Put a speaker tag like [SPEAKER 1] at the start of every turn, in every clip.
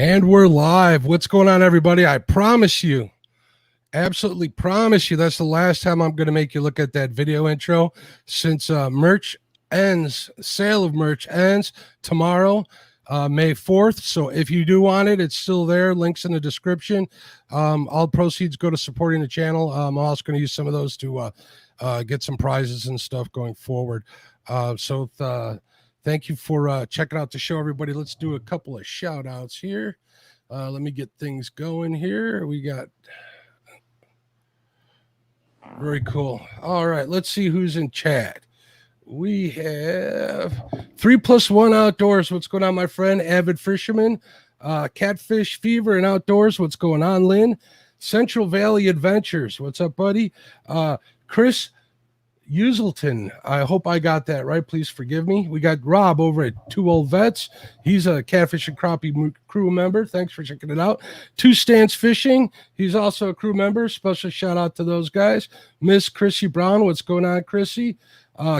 [SPEAKER 1] And we're live. What's going on, everybody? I promise you, absolutely promise you, that's the last time I'm going to make you look at that video intro since merch ends, sale of merch ends tomorrow, May 4th. So if you do want it, it's still there. Links in the description. All proceeds go to supporting the channel. I'm also going to use some of those to get some prizes and stuff going forward. Thank you for checking out the show, everybody. Let's do a couple of shout outs here. Let me get things going here. We got very cool. All right, let's see who's in chat. We have 3+1 Outdoors. What's going on, my friend? Avid Fisherman. Catfish Fever and Outdoors. What's going on, Lynn? Central Valley Adventures. What's up, buddy? Chris Uselton, I hope I got that right. Please forgive me. We got Rob over at Two Old Vets. He's a Catfish and Crappie crew member. Thanks for checking it out. Two Stance Fishing. He's also a crew member. Special shout out to those guys. Miss Chrissy Brown. What's going on, Chrissy?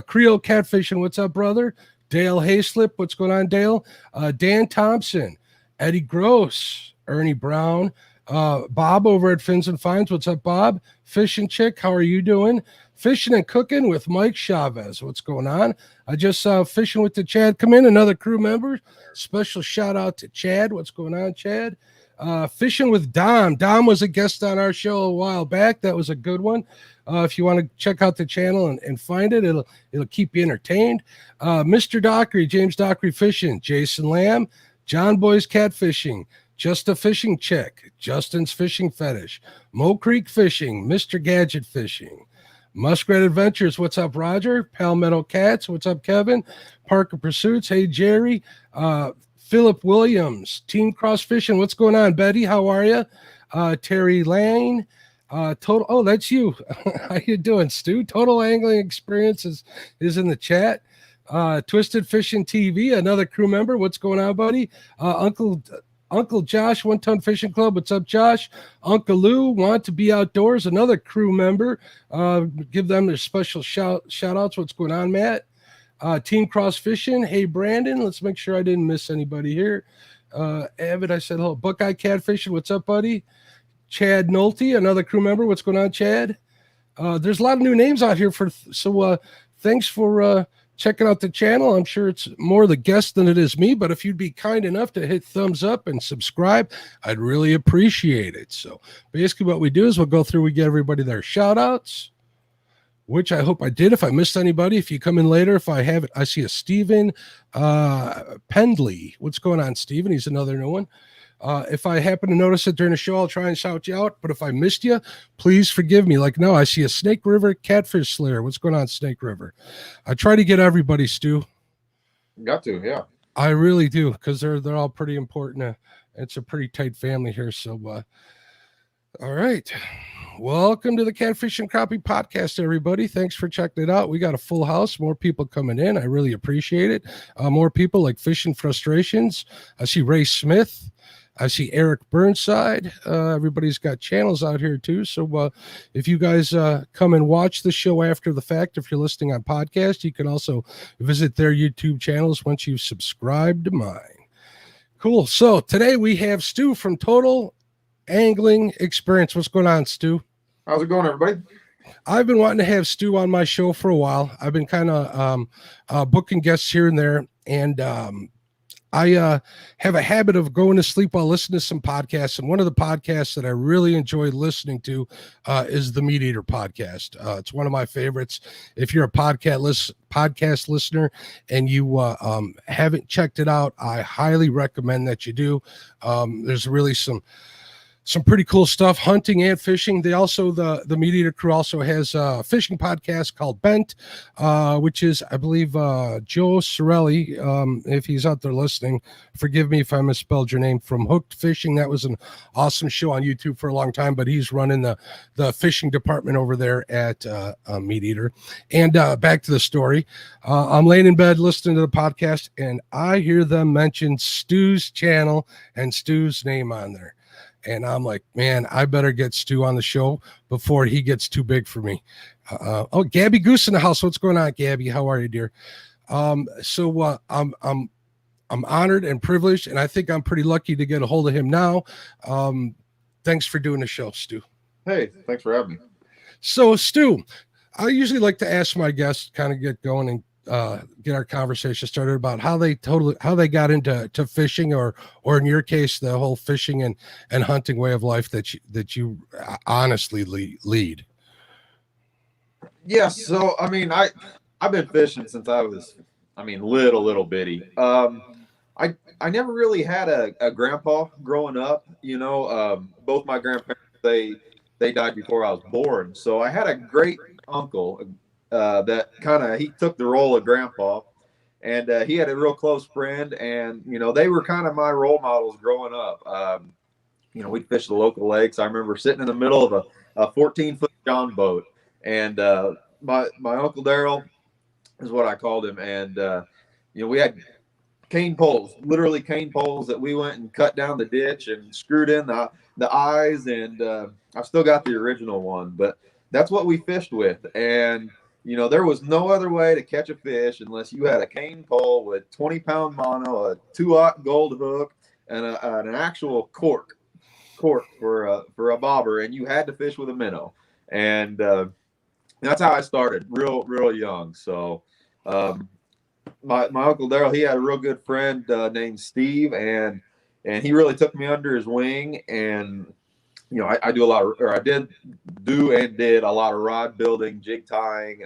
[SPEAKER 1] Creole Catfishing. What's up, brother? Dale Hayslip. What's going on, Dale? Dan Thompson. Eddie Gross. Ernie Brown. Bob over at Fins and Finds. What's up, Bob? Fishing Chick. How are you doing? Fishing and Cooking with Mike Chavez. What's going on? I just saw Fishing with the Chad come in, another crew member. Special shout out to Chad. What's going on, Chad? Fishing with Dom. Dom was a guest on our show a while back. That was a good one. If you want to check out the channel and find it, it'll keep you entertained. Mr. Dockery, James Dockery Fishing, Jason Lamb, John Boy's Catfishing, Just a Fishing Check, Justin's Fishing Fetish, Mo Creek Fishing, Mr. Gadget Fishing, Muskrat Adventures. What's up, Roger? Palmetto Cats. What's up, Kevin? Parker Pursuits. Hey, Jerry. Philip Williams. Team Cross Fishing. What's going on, Betty? How are you? Terry Lane. Total. Oh, that's you. How you doing, Stu? Total Angling Experience is in the chat. Twisted Fishing TV. Another crew member. What's going on, buddy? Uncle Josh, One Ton Fishing Club. What's up, Josh? Uncle Lou, Want to Be Outdoors, another crew member. Give them their special shout outs. What's going on, Matt? Team Cross Fishing. Hey, Brandon. Let's make sure I didn't miss anybody here. Avid, I said hello. Buckeye Catfishing. What's up, buddy? Chad Nolte, another crew member. What's going on, Chad? There's a lot of new names out here so thanks for checking out the channel. I'm sure it's more the guest than it is me, but if you'd be kind enough to hit thumbs up and subscribe, I'd really appreciate it. So basically what we do is we'll go through, we get everybody their shout outs, which I hope I did. If I missed anybody, if you come in later, if I have it, I see a Steven Pendley. What's going on, Steven? He's another new one. If I happen to notice it during the show, I'll try and shout you out. But if I missed you, please forgive me. Like, no, I see a Snake River Catfish Slayer. What's going on, Snake River? I try to get everybody, Stu.
[SPEAKER 2] Got to, yeah.
[SPEAKER 1] I really do, because they're all pretty important. It's a pretty tight family here. So, all right. Welcome to the Catfish and Crappie podcast, everybody. Thanks for checking it out. We got a full house, more people coming in. I really appreciate it. More people like Fishing Frustrations. I see Ray Smith. I see Eric Burnside. Everybody's got channels out here too. So if you guys come and watch the show after the fact, if you're listening on podcast, you can also visit their YouTube channels once you've subscribed to mine. Cool. So today we have Stu from Total Angling Experience. What's going on, Stu?
[SPEAKER 2] How's it going, everybody?
[SPEAKER 1] I've been wanting to have Stu on my show for a while. I've been kind of booking guests here and there, and I have a habit of going to sleep while listening to some podcasts, and one of the podcasts that I really enjoy listening to is the Meat Eater podcast. It's one of my favorites. If you're a podcast listener and you haven't checked it out, I highly recommend that you do. There's really some pretty cool stuff, hunting and fishing. They also, the Meat Eater crew also has a fishing podcast called Bent, which is, I believe, Joe Sorelli. If he's out there listening, forgive me if I misspelled your name, from Hooked Fishing. That was an awesome show on YouTube for a long time, but he's running the fishing department over there at Meat Eater. And back to the story. I'm laying in bed listening to the podcast, and I hear them mention Stu's channel and Stu's name on there. And I'm like, man, I better get Stu on the show before he gets too big for me. Gabby Goose in the house. What's going on, Gabby? How are you, dear? I'm I'm honored and privileged, and I think I'm pretty lucky to get a hold of him now. Thanks for doing the show, Stu.
[SPEAKER 2] Hey, thanks for having me.
[SPEAKER 1] So, Stu, I usually like to ask my guests, kind of get going and get our conversation started about how they got into fishing, or in your case, the whole fishing and hunting way of life that you honestly lead.
[SPEAKER 2] Yeah, so I mean, I've been fishing since I was, little bitty. I never really had a grandpa growing up. Both my grandparents they died before I was born, so I had a great uncle that he took the role of grandpa, and he had a real close friend, and they were kind of my role models growing up. We'd fish the local lakes. I remember sitting in the middle of a 14-foot John boat, and my Uncle Daryl is what I called him, and we had cane poles, literally cane poles that we went and cut down the ditch and screwed in the eyes, and I've still got the original one, but that's what we fished with. And there was no other way to catch a fish unless you had a cane pole with 20-pound mono, a 2/0 gold hook, and an actual cork for a bobber, and you had to fish with a minnow. And that's how I started, real young. So my Uncle Daryl, he had a real good friend named Steve, and he really took me under his wing. And I did a lot of rod building, jig tying,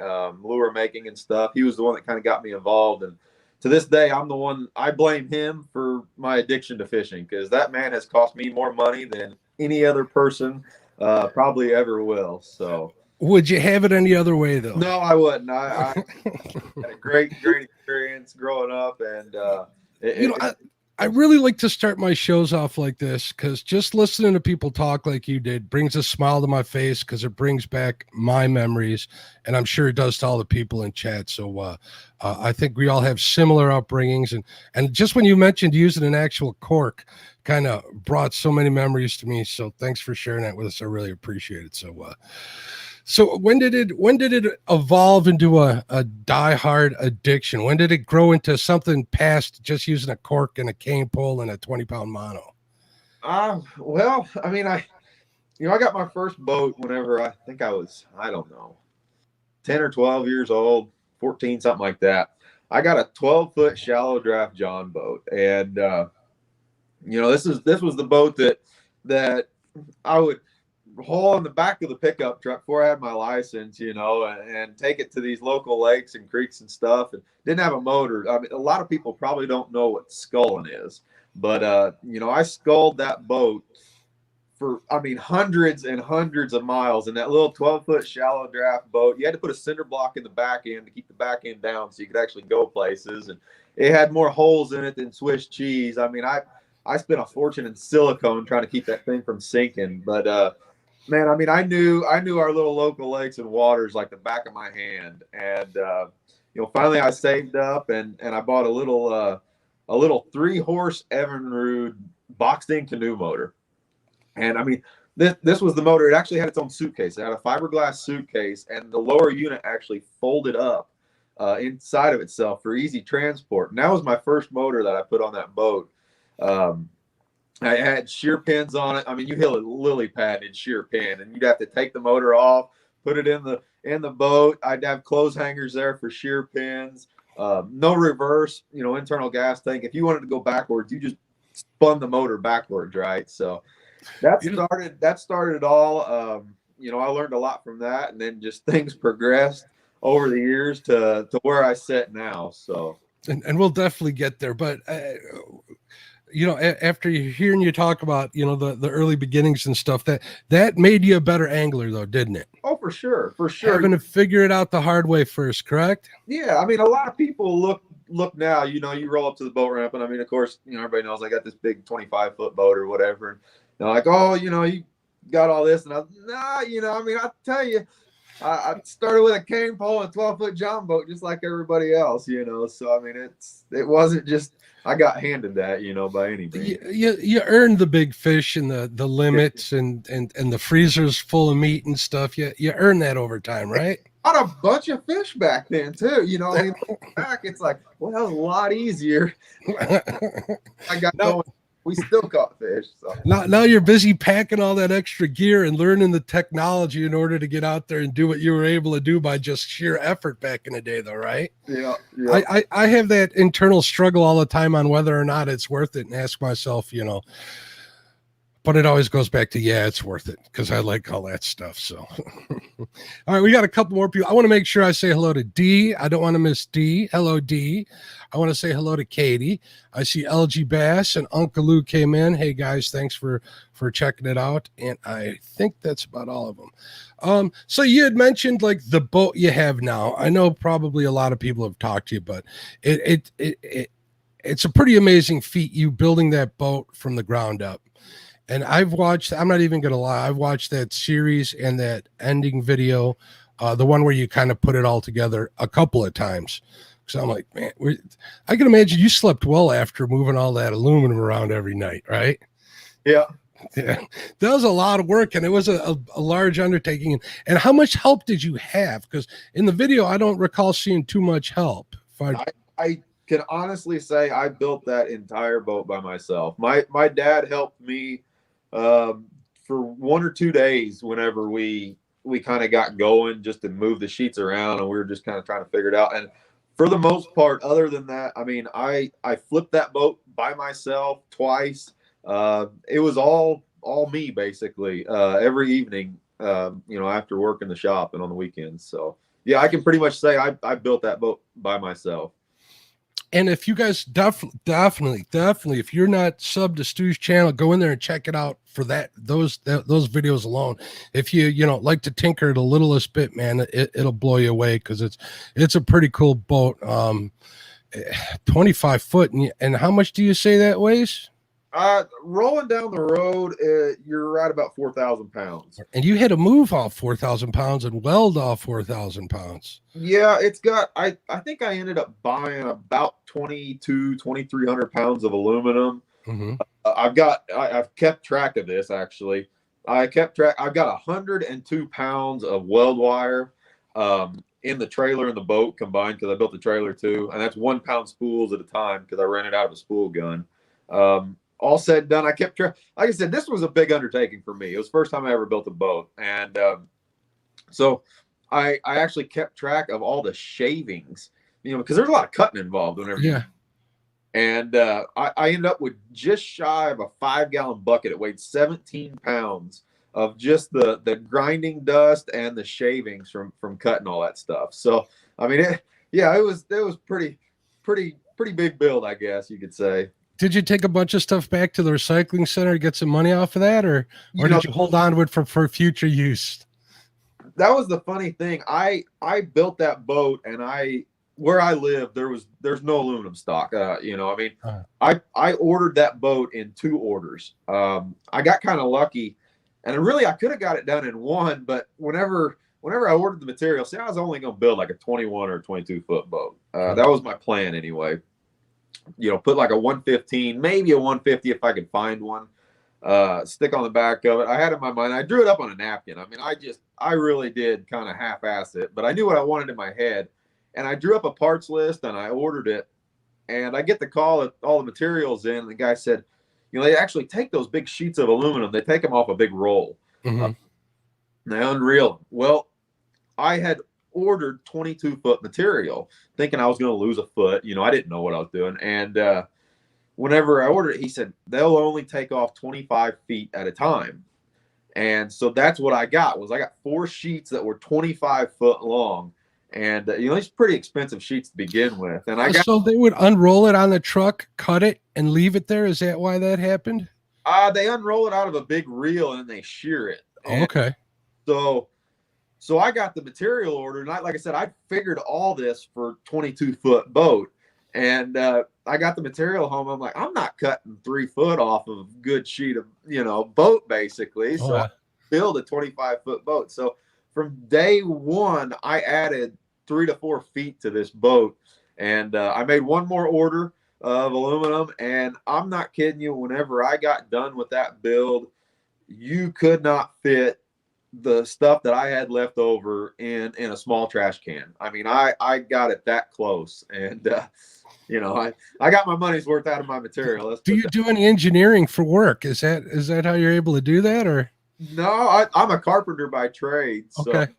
[SPEAKER 2] lure making and stuff. He was the one that kind of got me involved, and to this day, I blame him for my addiction to fishing, because that man has cost me more money than any other person probably ever will. So,
[SPEAKER 1] would you have it any other way, though?
[SPEAKER 2] No, I wouldn't. I had a great experience growing up, and
[SPEAKER 1] I really like to start my shows off like this, because just listening to people talk like you did brings a smile to my face, because it brings back my memories, and I'm sure it does to all the people in chat. So I think we all have similar upbringings, and just when you mentioned using an actual cork, kind of brought so many memories to me. So thanks for sharing that with us. I really appreciate it. So when did it evolve into a diehard addiction? When did it grow into something past just using a cork and a cane pole and a 20-pound mono?
[SPEAKER 2] Well, I got my first boat whenever I think I was, I don't know, 10 or 12 years old, 14, something like that. I got a 12-foot shallow draft John boat, and this was the boat that I would haul in the back of the pickup truck before I had my license, and take it to these local lakes and creeks and stuff, and didn't have a motor. A lot of people probably don't know what sculling is, but I sculled that boat for hundreds and hundreds of miles in that little 12-foot shallow draft boat. You had to put a cinder block in the back end to keep the back end down so you could actually go places, and it had more holes in it than Swiss cheese. I spent a fortune in silicone trying to keep that thing from sinking, but man, I knew our little local lakes and waters like the back of my hand, and finally I saved up and I bought a little 3-horse Evinrude boxed-in canoe motor, and this was the motor. It actually had its own suitcase. It had a fiberglass suitcase, and the lower unit actually folded up inside of itself for easy transport. And that was my first motor that I put on that boat. I had shear pins on it. You hit a lily padded shear pin, and you'd have to take the motor off, put it in the boat. I'd have clothes hangers there for shear pins. No reverse, internal gas tank. If you wanted to go backwards, you just spun the motor backwards, right? So that started it all. I learned a lot from that, and then just things progressed over the years to where I sit now. So,
[SPEAKER 1] and we'll definitely get there, but. After hearing you talk about, the early beginnings and stuff, that made you a better angler, though, didn't it?
[SPEAKER 2] Oh, for sure.
[SPEAKER 1] Having to figure it out the hard way first, correct?
[SPEAKER 2] Yeah, a lot of people look now. You roll up to the boat ramp, and of course, everybody knows I got this big 25-foot boat or whatever, and they're like, oh, you got all this, and I'll tell you, I started with a cane pole and a 12-foot John boat, just like everybody else, So it wasn't just. I got handed that, by any means.
[SPEAKER 1] You earned the big fish and the limits and the freezers full of meat and stuff. You earned that over time, right?
[SPEAKER 2] caught a bunch of fish back then too. You know, I mean, back it's like, well, that was a lot easier. I got
[SPEAKER 1] now,
[SPEAKER 2] going. We still caught fish. So.
[SPEAKER 1] now you're busy packing all that extra gear and learning the technology in order to get out there and do what you were able to do by just sheer effort back in the day, though, right?
[SPEAKER 2] Yeah, yeah.
[SPEAKER 1] I have that internal struggle all the time on whether or not it's worth it, and ask myself, but it always goes back to, yeah, it's worth it because I like all that stuff. So, all right, we got a couple more people. I want to make sure I say hello to D. I don't want to miss D. Hello, D. I want to say hello to Katie. I see LG Bass and Uncle Lou came in. Hey guys, thanks for checking it out. And I think that's about all of them. So you had mentioned like the boat you have now. I know probably a lot of people have talked to you, but it's a pretty amazing feat, you building that boat from the ground up. And I'm not even going to lie, I've watched that series and that ending video, the one where you kind of put it all together a couple of times. So I'm like, man, I can imagine you slept well after moving all that aluminum around every night, right?
[SPEAKER 2] Yeah.
[SPEAKER 1] Yeah. That was a lot of work, and it was a large undertaking. And how much help did you have? Because in the video, I don't recall seeing too much help.
[SPEAKER 2] I can honestly say I built that entire boat by myself. My dad helped me for 1 or 2 days whenever we kind of got going, just to move the sheets around, and we were just kind of trying to figure it out. And for the most part, other than that, I mean, I flipped that boat by myself twice. It was all me basically, every evening, after work in the shop and on the weekends. So yeah, I can pretty much say I built that boat by myself.
[SPEAKER 1] And if you guys definitely, if you're not subbed to Stu's channel, go in there and check it out for those videos alone. If you like to tinker the littlest bit, man, it'll blow you away, because it's a pretty cool boat. 25 foot, and how much do you say that weighs?
[SPEAKER 2] Rolling down the road, you're right about 4,000 pounds.
[SPEAKER 1] And you had to move off 4,000 pounds and weld off 4,000 pounds.
[SPEAKER 2] Yeah, it's got, I think I ended up buying about 2,300 pounds of aluminum.
[SPEAKER 1] Mm-hmm.
[SPEAKER 2] I've kept track of this actually. I've got 102 pounds of weld wire in the trailer and the boat combined, because I built the trailer too. And that's 1 pound spools at a time, because I ran it out of a spool gun. All said and done, I kept track. Like I said, this was a big undertaking for me. It was the first time I ever built a boat. And so I actually kept track of all the shavings, because there's a lot of cutting involved whenever.
[SPEAKER 1] Yeah.
[SPEAKER 2] And I ended up with just shy of a 5-gallon bucket. It weighed 17 pounds of just the grinding dust and the shavings from cutting all that stuff. So I mean, it was pretty big build, I guess you could say.
[SPEAKER 1] Did you take a bunch of stuff back to the recycling center to get some money off of that, or did you hold on to it for future use?
[SPEAKER 2] That was the funny thing. I built that boat, and where I live, there's no aluminum stock. I ordered that boat in 2 orders. I got kind of lucky, and I could have got it done in 1, but whenever I ordered the material, I was only going to build like a 21 or 22 foot boat. That was my plan anyway. Put like a 115, maybe a 150 if I could find one, stick on the back of it. I had it in my mind. I drew it up on a napkin. I mean, I really did kind of half-ass it, but I knew what I wanted in my head. And I drew up a parts list and I ordered it. And I get the call at all the materials in. And the guy said, they actually take those big sheets of aluminum. They take them off a big roll.
[SPEAKER 1] Mm-hmm.
[SPEAKER 2] And they unreel them. Well, I had ordered 22 foot material thinking I was going to lose a foot. I didn't know what I was doing. And whenever I ordered it, he said they'll only take off 25 feet at a time. And so that's what I got. I got 4 sheets that were 25 foot long. And it's pretty expensive sheets to begin with. And
[SPEAKER 1] so they would unroll it on the truck, cut it, and leave it there. Is that why that happened?
[SPEAKER 2] They unroll it out of a big reel and then they shear it.
[SPEAKER 1] Oh, okay.
[SPEAKER 2] So I got the material order, and like I said, I figured all this for 22 foot boat, and I got the material home. I'm like, I'm not cutting 3 foot off of a good sheet of boat basically. So I build a 25 foot boat. So from day one, I added 3 to 4 feet to this boat, and I made one more order of aluminum. And I'm not kidding you. Whenever I got done with that build, you could not fit the stuff that I had left over in a small trash can. I mean, I got it that close, and I got my money's worth out of my material. Let's
[SPEAKER 1] Do
[SPEAKER 2] put
[SPEAKER 1] you
[SPEAKER 2] that.
[SPEAKER 1] do any engineering for work? Is that how you're able to do that, or?
[SPEAKER 2] No, I'm a carpenter by trade, so
[SPEAKER 1] Okay.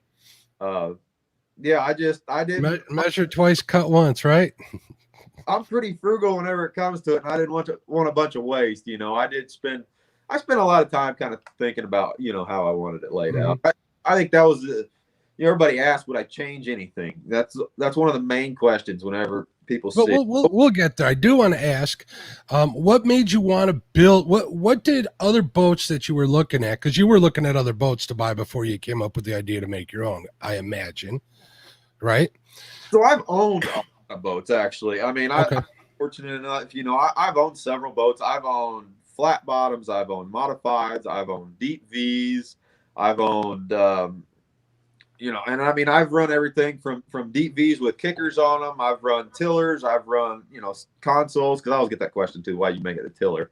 [SPEAKER 2] uh, yeah, I didn't.
[SPEAKER 1] Measure twice, cut once, right?
[SPEAKER 2] I'm pretty frugal whenever it comes to it, and I didn't want a bunch of waste. I spent a lot of time kind of thinking about how I wanted it laid
[SPEAKER 1] Mhm.
[SPEAKER 2] out. I think that was everybody asked, would I change anything? That's one of the main questions whenever people
[SPEAKER 1] But
[SPEAKER 2] see.
[SPEAKER 1] we'll get there. I do want to ask, what made you want to build? What did other boats that you were looking at? Because you were looking at other boats to buy before you came up with the idea to make your own. I imagine, right?
[SPEAKER 2] So I've owned a lot of boats actually. I mean,
[SPEAKER 1] Okay.
[SPEAKER 2] I'm fortunate enough. I've owned several boats. I've owned flat bottoms. I've owned modifieds. I've owned deep V's. I've owned and I mean, I've run everything from deep V's with kickers on them. I've run tillers. I've run consoles, because I always get that question too. Why you make it a tiller?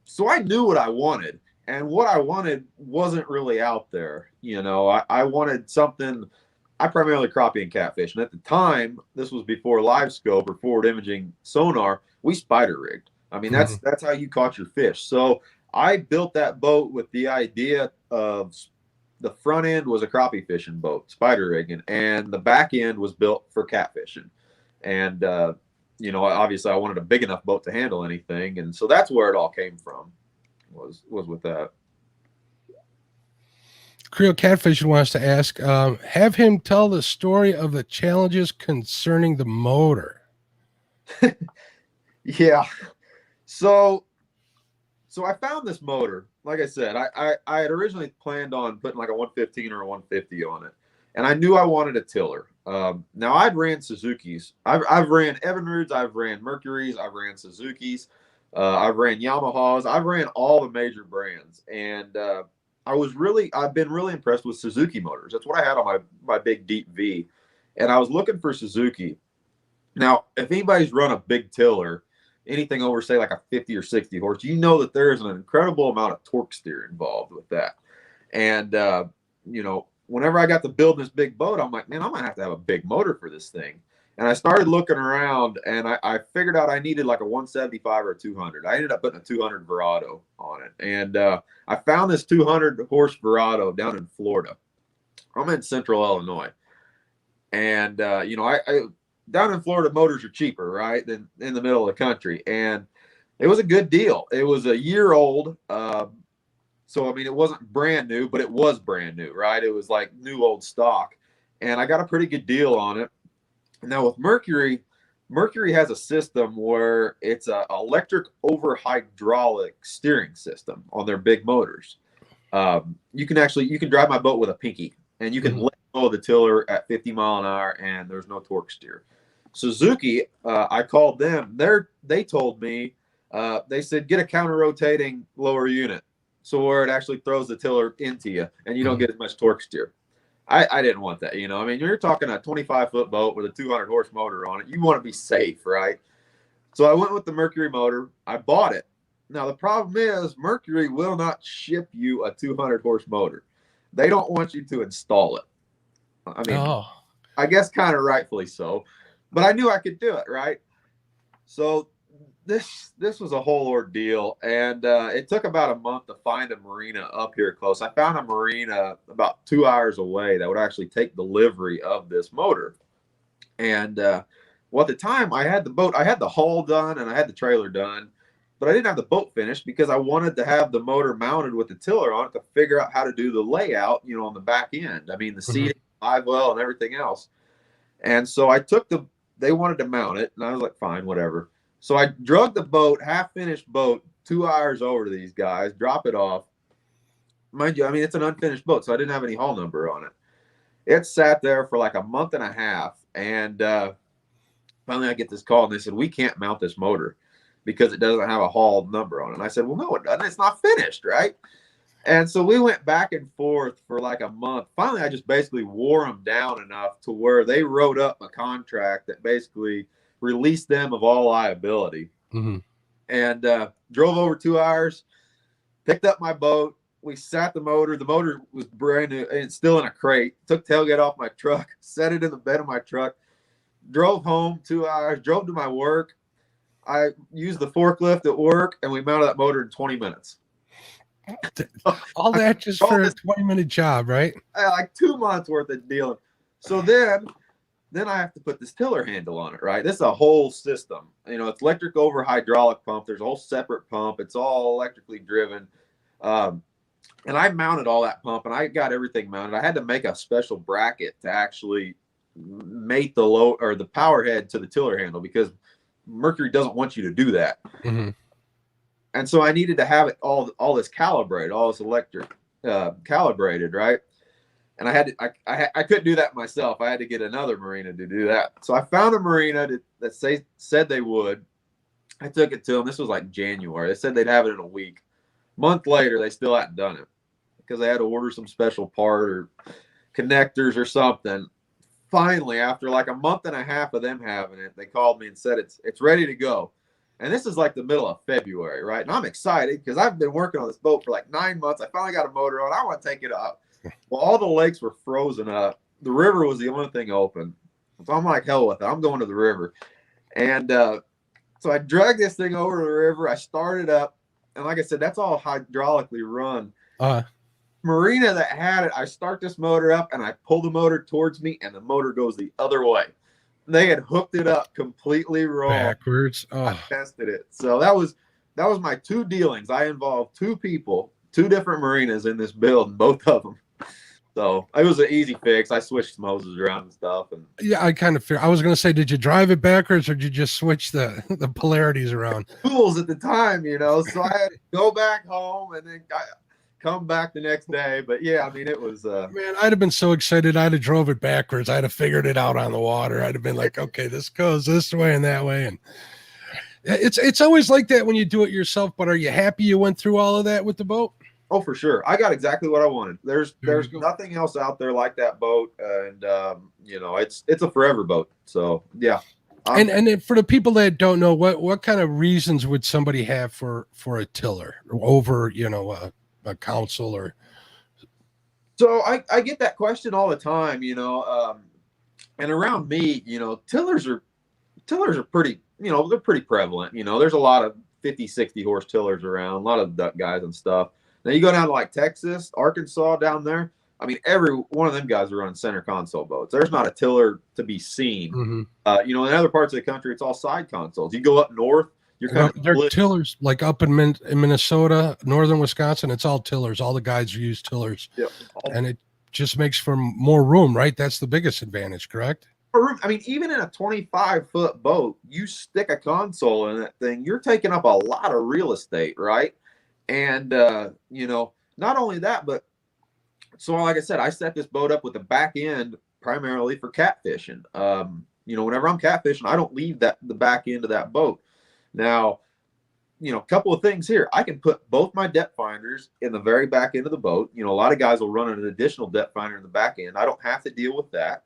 [SPEAKER 2] So I knew what I wanted, and what I wanted wasn't really out there. I wanted something. I primarily crappie and catfish, and at the time, this was before live scope or forward imaging sonar. We spider rigged. I mean,
[SPEAKER 1] Mhm.
[SPEAKER 2] that's how you caught your fish. So I built that boat with the idea of the front end was a crappie fishing boat, spider rigging, and the back end was built for catfishing. And obviously, I wanted a big enough boat to handle anything, and so that's where it all came from. Was with that.
[SPEAKER 1] Creo Catfish wants to ask, have him tell the story of the challenges concerning the motor.
[SPEAKER 2] Yeah. So I found this motor. Like I said, I had originally planned on putting like a 115 or a 150 on it, and I knew I wanted a tiller. Now I'd ran Suzuki's. I've ran Evinrude's. I've ran Mercury's. I've ran Suzuki's. I've ran Yamaha's. I've ran all the major brands, and I've been really impressed with Suzuki motors. That's what I had on my big deep V, and I was looking for Suzuki. Now, if anybody's run a big tiller, anything over say like a 50 or 60 horse, that there is an incredible amount of torque steer involved with that. And whenever I got to build this big boat, I'm like, man, I'm gonna have to have a big motor for this thing. And I started looking around, and I figured out I needed like a 175 or a 200. I ended up putting a 200 Verado on it, and I found this 200 horse Verado down in Florida. I'm in Central Illinois, and I down in Florida, motors are cheaper, right, than in the middle of the country. And it was a good deal. It was a year old. So, I mean, it wasn't brand new, but it was brand new, right? It was like new old stock. And I got a pretty good deal on it. Now, with Mercury, Mercury has a system where it's an electric over hydraulic steering system on their big motors. You can drive my boat with a pinky, and you can
[SPEAKER 1] Mhm.
[SPEAKER 2] let go of the tiller at 50 mile an hour, and there's no torque steer. Suzuki, I called them. They told me, they said get a counter rotating lower unit, so where it actually throws the tiller into you, and you don't
[SPEAKER 1] Mhm.
[SPEAKER 2] get as much torque steer. I didn't want that. I mean, you're talking a 25-foot boat with a 200 horse motor on it. You want to be safe, right? So I went with the Mercury motor. I bought it. Now the problem is Mercury will not ship you a 200 horse motor. They don't want you to install it. I mean,
[SPEAKER 1] Oh,
[SPEAKER 2] I guess kind of rightfully so, but I knew I could do it, right? So this was a whole ordeal, and it took about a month to find a marina up here close. I found a marina about 2 hours away that would actually take delivery of this motor. And well, at the time, I had the hull done, and I had the trailer done, but I didn't have the boat finished because I wanted to have the motor mounted with the tiller on it to figure out how to do the layout, on the back end. I mean, the
[SPEAKER 1] mhm.
[SPEAKER 2] seating, live well, and everything else. And so I took they wanted to mount it, and I was like, fine, whatever. So I drug the boat, half finished boat, 2 hours over to these guys, drop it off. Mind you, I mean, it's an unfinished boat, so I didn't have any hull number on it. It sat there for like a month and a half, and finally I get this call, and they said, we can't mount this motor because it doesn't have a hull number on it. And I said, well, no, it doesn't. It's not finished, right? And so we went back and forth for like a month. Finally, I just basically wore them down enough to where they wrote up a contract that basically released them of all liability.
[SPEAKER 1] Mhm.
[SPEAKER 2] And drove over 2 hours, picked up my boat, we sat the motor. The motor was brand new and it's still in a crate. Took tailgate off my truck, set it in the bed of my truck, drove home 2 hours, drove to my work. I used the forklift at work, and we mounted that motor in 20 minutes.
[SPEAKER 1] All that just for a 20-minute job, right?
[SPEAKER 2] Like 2 months worth of dealing. So then I have to put this tiller handle on it, right? This is a whole system. It's electric over hydraulic pump. There's a whole separate pump. It's all electrically driven. And I mounted all that pump, and I got everything mounted. I had to make a special bracket to actually mate the power head to the tiller handle, because Mercury doesn't want you to do that.
[SPEAKER 1] Mm-hmm.
[SPEAKER 2] And so I needed to have it all this calibrated, all this electric calibrated, right? And I couldn't do that myself. I had to get another marina to do that. So I found a marina that said they would. I took it to them. This was like January. They said they'd have it in a week. Month later, they still hadn't done it because they had to order some special part or connectors or something. Finally, after like a month and a half of them having it, they called me and said it's ready to go. And this is like the middle of February, right? And I'm excited because I've been working on this boat for like 9 months. I finally got a motor on. I want to take it up. Well, all the lakes were frozen up. The river was the only thing open. So I'm like, hell with it. I'm going to the river. And so I dragged this thing over to the river. I started up. And like I said, that's all hydraulically run. Marina that had it, I start this motor up and I pull the motor towards me and the motor goes the other way. They had hooked it up completely wrong.
[SPEAKER 1] Backwards.
[SPEAKER 2] I tested it. So that was my 2 dealings. I involved 2 people, 2 different marinas in this build, both of them. So it was an easy fix. I switched some hoses around and stuff. And
[SPEAKER 1] yeah, I kind of fear. I was going to say, did you drive it backwards or did you just switch the polarities around?
[SPEAKER 2] Tools at the time, so I had to go back home and then come back the next day. But yeah, I mean, it was
[SPEAKER 1] man, I'd have been so excited. I'd have drove it backwards. I'd have figured it out on the water. I'd have been like, okay, this goes this way and that way. And it's always like that when you do it yourself. But are you happy you went through all of that with the boat?
[SPEAKER 2] Oh, for sure. I got exactly what I wanted. There's nothing else out there like that boat. And it's a forever boat. So yeah.
[SPEAKER 1] And for the people that don't know, what kind of reasons would somebody have for a tiller over, a console? Or
[SPEAKER 2] so I get that question all the time, and around me, tillers are pretty, they're pretty prevalent. There's a lot of 50, 60 horse tillers around, a lot of duck guys and stuff. Now you go down to like Texas, Arkansas down there. I mean, every one of them guys are running center console boats. There's not a tiller to be seen. Mm-hmm. In other parts of the country, it's all side consoles. You go up north,
[SPEAKER 1] they're tillers, like up in Minnesota, northern Wisconsin. It's all tillers. All the guys use tillers.
[SPEAKER 2] Yep.
[SPEAKER 1] And it just makes for more room, right? That's the biggest advantage, correct?
[SPEAKER 2] I mean, even in a 25-foot boat, you stick a console in that thing, you're taking up a lot of real estate, right? And, not only that, but so like I said, I set this boat up with the back end primarily for catfishing. Whenever I'm catfishing, I don't leave the back end of that boat. Now, a couple of things here. I can put both my depth finders in the very back end of the boat. A lot of guys will run an additional depth finder in the back end. I don't have to deal with that.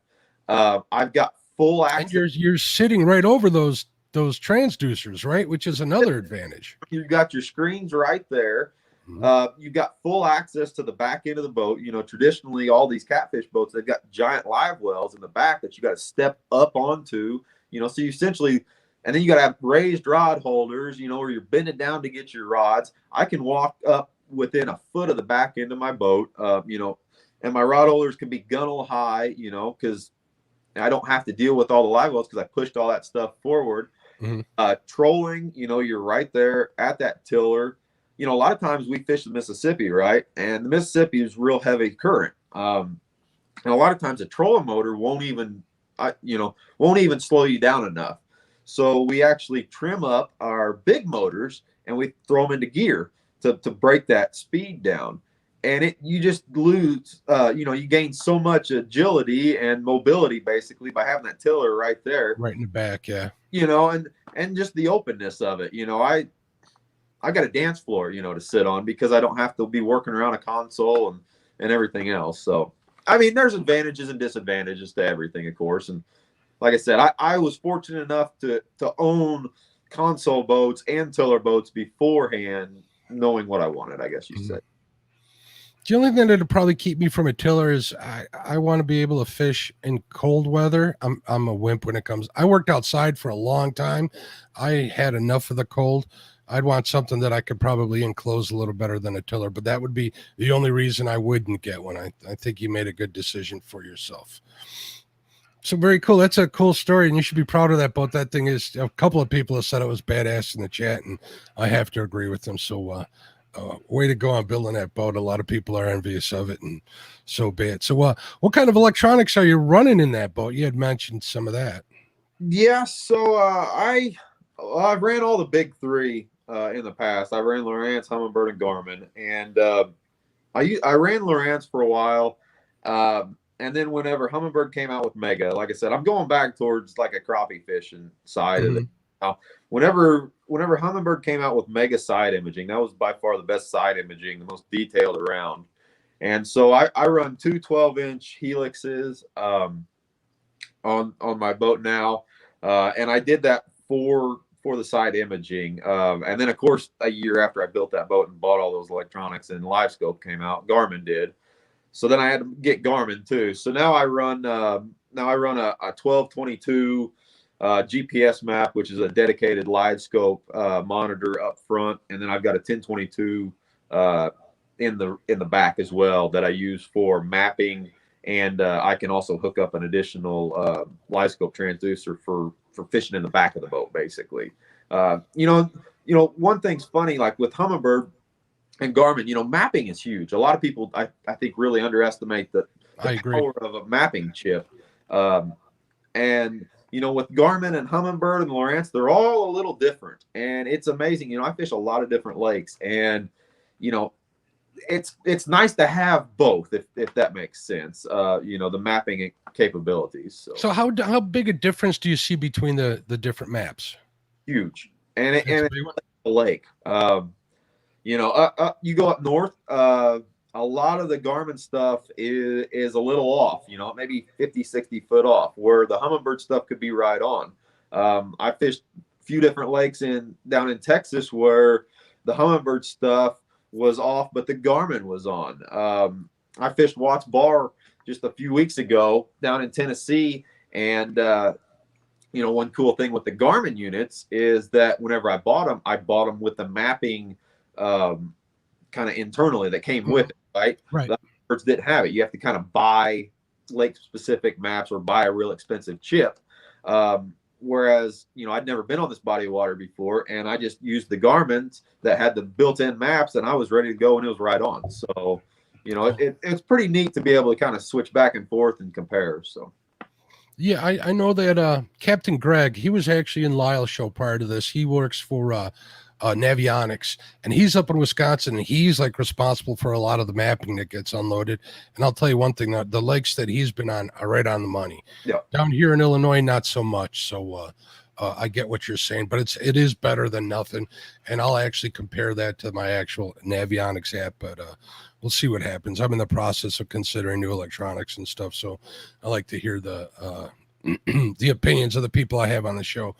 [SPEAKER 2] I've got full access.
[SPEAKER 1] And you're sitting right over those transducers, right? Which is another advantage.
[SPEAKER 2] You've got your screens right there. Mm-hmm. You've got full access to the back end of the boat. Traditionally, all these catfish boats, they've got giant live wells in the back that you got to step up onto. So you essentially, and then you got to have raised rod holders, where you're bending down to get your rods. I can walk up within a foot of the back end of my boat, and my rod holders can be gunnel high, because I don't have to deal with all the live wells because I pushed all that stuff forward. Mm-hmm. Trolling, you're right there at that tiller. A lot of times we fish the Mississippi, right? And the Mississippi is real heavy current. And a lot of times a trolling motor won't even slow you down enough. So we actually trim up our big motors and we throw them into gear to break that speed down. And you just lose, you gain so much agility and mobility basically by having that tiller right there.
[SPEAKER 1] Right in the back, yeah.
[SPEAKER 2] And just the openness of it. I got a dance floor, to sit on because I don't have to be working around a console and everything else. So, I mean, there's advantages and disadvantages to everything, of course. And like I said, I was fortunate enough to own console boats and tiller boats beforehand, knowing what I wanted, I guess you say.
[SPEAKER 1] The only thing that'd probably keep me from a tiller is I want to be able to fish in cold weather. I'm a wimp when it comes. I worked outside for a long time. I had enough of the cold. I'd want something that I could probably enclose a little better than a tiller, but that would be the only reason I wouldn't get one. I think you made a good decision for yourself. So very cool. That's a cool story, and you should be proud of that boat. That thing is, a couple of people have said it was badass in the chat, and I have to agree with them. So way to go on building that boat. A lot of people are envious of it, and so be it. So what kind of electronics are you running in that boat? You had mentioned some of that.
[SPEAKER 2] Yeah, so I ran all the big three in the past. I ran Lowrance, Humminbird, and Garmin, and I ran Lowrance for a while, and then whenever Humminbird came out with Mega, like I said, I'm going back towards like a crappie fishing side of it. Now, whenever Humminbird came out with Mega side imaging, that was by far the best side imaging, the most detailed around. And so I run two 12-inch helixes on my boat now, and I did that for the side imaging. And then, of course, a year after I built that boat and bought all those electronics and LiveScope came out, Garmin did. So then I had to get Garmin too. So now I run a 1222 GPS map, which is a dedicated LiveScope monitor up front, and then I've got a 1022 in the back as well that I use for mapping, and I can also hook up an additional LiveScope transducer for fishing in the back of the boat, basically. One thing's funny, like with Humminbird and Garmin, mapping is huge. A lot of people, I think, really underestimate the power of a mapping chip. And with Garmin and Humminbird and Lowrance, they're all a little different, and it's amazing. I fish a lot of different lakes, and it's nice to have both, if that makes sense. The mapping capabilities. So
[SPEAKER 1] how big a difference do you see between the different maps?
[SPEAKER 2] Huge, and it's a lake. You go up north. A lot of the Garmin stuff is a little off, maybe 50, 60 foot off, where the Humminbird stuff could be right on. I fished a few different lakes down in Texas where the Humminbird stuff was off, but the Garmin was on. I fished Watts Bar just a few weeks ago down in Tennessee, and one cool thing with the Garmin units is that whenever I bought them with the mapping kind of internally that came with it. Right. The birds didn't have it. You have to kind of buy lake specific maps or buy a real expensive chip. Whereas, I'd never been on this body of water before, and I just used the Garmin's that had the built-in maps, and I was ready to go, and it was right on. So, it's pretty neat to be able to kind of switch back and forth and compare. So.
[SPEAKER 1] Yeah, I know that Captain Greg, he was actually in Lyle's show prior to this. He works for Navionics, and he's up in Wisconsin, and he's like responsible for a lot of the mapping that gets unloaded. And I'll tell you one thing, the lakes that he's been on are right on the money.
[SPEAKER 2] Yeah.
[SPEAKER 1] Down here in Illinois, not so much. So I get what you're saying, but it is better than nothing. And I'll actually compare that to my actual Navionics app, but we'll see what happens. I'm in the process of considering new electronics and stuff, so I like to hear the the opinions of the people I have on the show.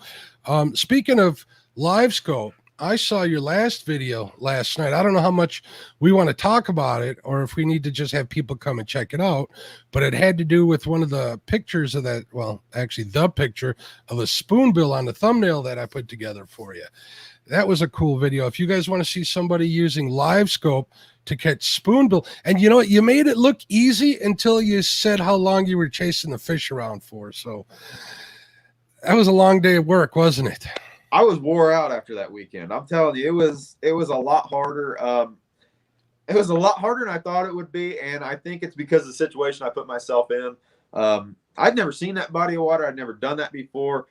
[SPEAKER 1] Speaking of LiveScope, I saw your last video last night. I don't know how much we want to talk about it or if we need to just have people come and check it out, but it had to do with one of the pictures of that. Well, actually the picture of a spoonbill on the thumbnail that I put together for you. That was a cool video. If you guys want to see somebody using LiveScope to catch spoonbill, and you know what, you made it look easy until you said how long you were chasing the fish around for. So that was a long day of work, wasn't it?
[SPEAKER 2] I was wore out after that weekend. I'm telling you, it was a lot harder. It was a lot harder than I thought it would be, and I think it's because of the situation I put myself in. I'd never seen that body of water. I'd never done that before.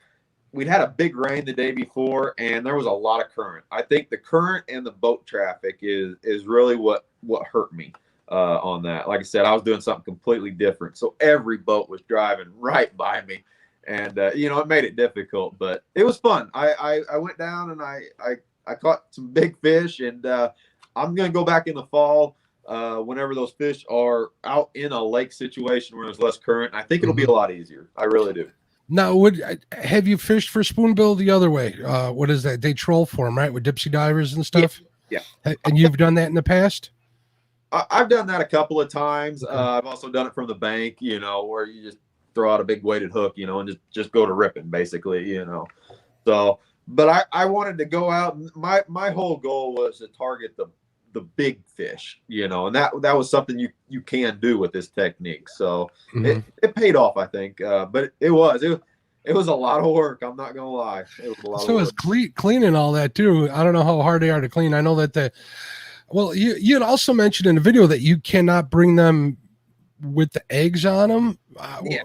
[SPEAKER 2] We'd had a big rain the day before, and there was a lot of current. I think the current and the boat traffic is really what hurt me on that. Like I said, I was doing something completely different, so every boat was driving right by me. And, it made it difficult, but it was fun. I went down and I caught some big fish, and I'm going to go back in the fall whenever those fish are out in a lake situation where there's less current. I think it'll be a lot easier. I really do.
[SPEAKER 1] Now, have you fished for spoonbill the other way? What is that? They troll for them, right? With dipsy divers and stuff?
[SPEAKER 2] Yeah.
[SPEAKER 1] And you've done that in the past?
[SPEAKER 2] I've done that a couple of times.
[SPEAKER 1] Okay.
[SPEAKER 2] I've also done it from the bank, where you just throw out a big weighted hook, and just go to ripping basically. So, but I wanted to go out, and my whole goal was to target the big fish, and that was something you can do with this technique. So it paid off, I think. But it was a lot of work. I'm not gonna lie. It was a lot
[SPEAKER 1] So
[SPEAKER 2] of
[SPEAKER 1] is
[SPEAKER 2] work.
[SPEAKER 1] cleaning all that too. I don't know how hard they are to clean. I know that well, you had also mentioned in the video that you cannot bring them with the eggs on them.
[SPEAKER 2] Yeah.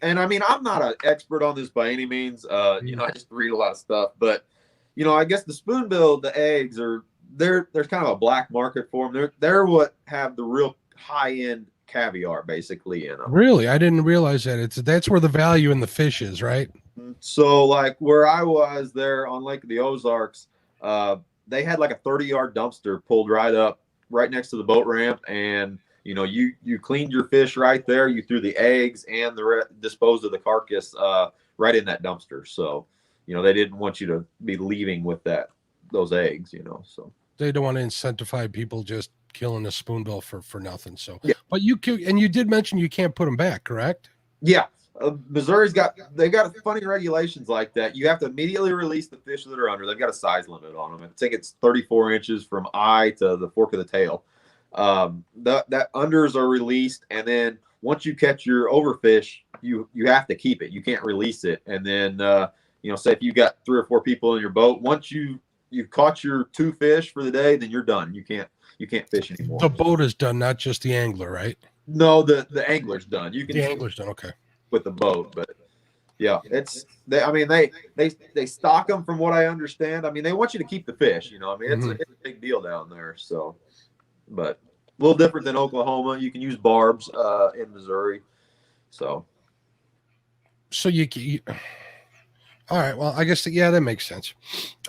[SPEAKER 2] And I mean, I'm not an expert on this by any means. I just read a lot of stuff, but I guess the spoonbill, the eggs there's kind of a black market for them. They're what have the real high end caviar basically in them.
[SPEAKER 1] Really, I didn't realize that. That's where the value in the fish is, right?
[SPEAKER 2] So like where I was there on Lake of the Ozarks, they had like a 30-yard dumpster pulled right up right next to the boat ramp, and you cleaned your fish right there. You threw the eggs and disposed of the carcass right in that dumpster. So they didn't want you to be leaving with those eggs. So
[SPEAKER 1] They don't want to incentivize people just killing a spoonbill for nothing. So,
[SPEAKER 2] yeah.
[SPEAKER 1] But you did mention you can't put them back, correct?
[SPEAKER 2] Yeah. Missouri's got funny regulations like that. You have to immediately release the fish that are under. They've got a size limit on them. I think it's 34 inches from eye to the fork of the tail. That unders are released, and then once you catch your overfish, you have to keep it. You can't release it. And then say if you got 3 or 4 people in your boat, once you've caught your 2 fish for the day, then you're done. You can't fish anymore.
[SPEAKER 1] The boat is done, not just the angler, right?
[SPEAKER 2] No, the angler's done. You can
[SPEAKER 1] the angler's done. Okay.
[SPEAKER 2] With the boat, but yeah, they stock them from what I understand. I mean, they want you to keep the fish. It's a big deal down there. So, but a little different than Oklahoma. You can use barbs in Missouri. So
[SPEAKER 1] you all right. Well, I guess that makes sense.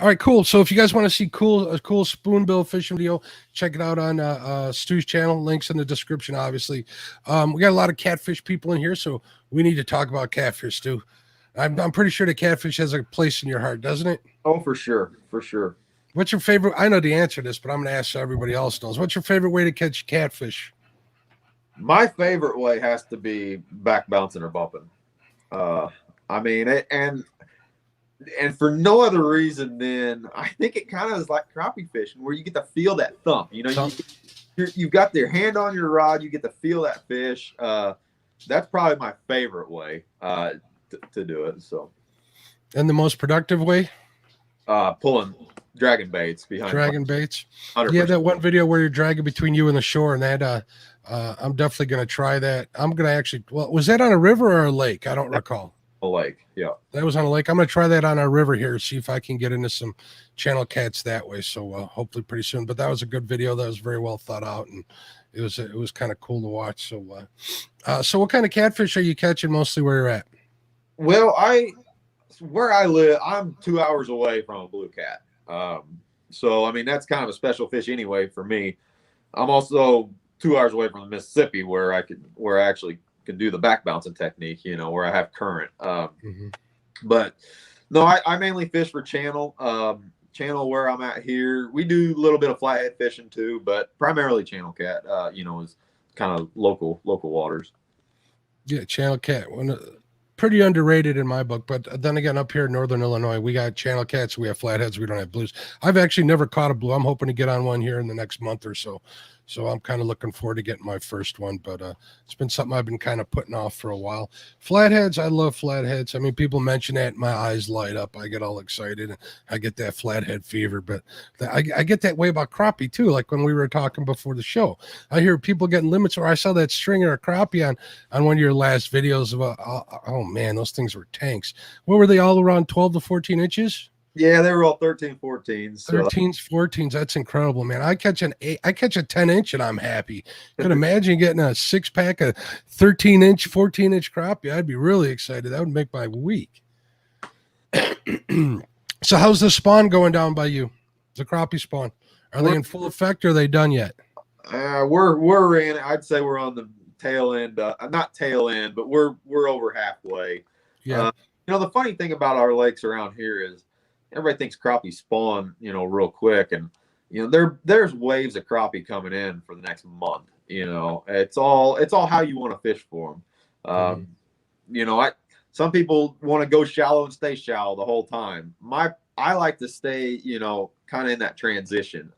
[SPEAKER 1] All right, cool. So if you guys want to see a cool spoonbill fishing video, check it out on Stu's channel. Links in the description, obviously. We got a lot of catfish people in here, so we need to talk about catfish, Stu. I'm pretty sure the catfish has a place in your heart, doesn't it?
[SPEAKER 2] Oh, for sure, for sure.
[SPEAKER 1] What's your favorite? I know the answer to this, but I'm going to ask so everybody else knows. What's your favorite way to catch catfish?
[SPEAKER 2] My favorite way has to be back bouncing or bumping. I mean, and for no other reason than I think it kind of is like crappie fishing, where you get to feel that thump. You've got their hand on your rod, you get to feel that fish. That's probably my favorite way to do it. So,
[SPEAKER 1] and the most productive way?
[SPEAKER 2] Pulling dragon baits behind.
[SPEAKER 1] Dragon baits.
[SPEAKER 2] 100%.
[SPEAKER 1] Yeah, that one video where you're dragging between you and the shore, and that I'm definitely going to try that. I'm going to actually. Well, was that on a river or a lake? I don't recall.
[SPEAKER 2] A lake, yeah.
[SPEAKER 1] That was on a lake. I'm going to try that on our river here, see if I can get into some channel cats that way. So hopefully pretty soon. But that was a good video. That was very well thought out, and it was kind of cool to watch. So what kind of catfish are you catching mostly where you're at?
[SPEAKER 2] Well, where I live, I'm 2 hours away from a blue cat. So I mean that's kind of a special fish anyway for me. I'm also 2 hours away from the Mississippi, where I actually can do the back bouncing technique, where I have current. But no, I mainly fish for channel. Channel where I'm at here. We do a little bit of flathead fishing too, but primarily channel cat. Is kind of local waters. Yeah,
[SPEAKER 1] channel cat. Pretty underrated in my book, but then again, up here in Northern Illinois, we got channel cats, we have flatheads, we don't have blues. I've actually never caught a blue. I'm hoping to get on one here in the next month or so. So I'm kind of looking forward to getting my first one, but it's been something I've been kind of putting off for a while. Flatheads, I love flatheads. I mean, people mention that, my eyes light up. I get all excited. I get that flathead fever, but I get that way about crappie too. Like when we were talking before the show, I hear people getting limits, or I saw that stringer of crappie on one of your last videos of, oh man, those things were tanks. What were they, all around 12 to 14 inches?
[SPEAKER 2] Yeah, they were all 13, 14s.
[SPEAKER 1] 13s, 14s. That's incredible, man. I catch a 10-inch and I'm happy. Could imagine getting a 6-pack of 13-inch, 14-inch crappie. I'd be really excited. That would make my week. So how's the spawn going down by you? The crappie spawn. Are they in full effect, or are they done yet?
[SPEAKER 2] We're in. I'd say we're on the tail end. Not tail end, but we're over halfway.
[SPEAKER 1] Yeah.
[SPEAKER 2] The funny thing about our lakes around here is everybody thinks crappie spawn, real quick. And there's waves of crappie coming in for the next month. It's all how you want to fish for them. Some people want to go shallow and stay shallow the whole time. I like to stay, kind of in that transition.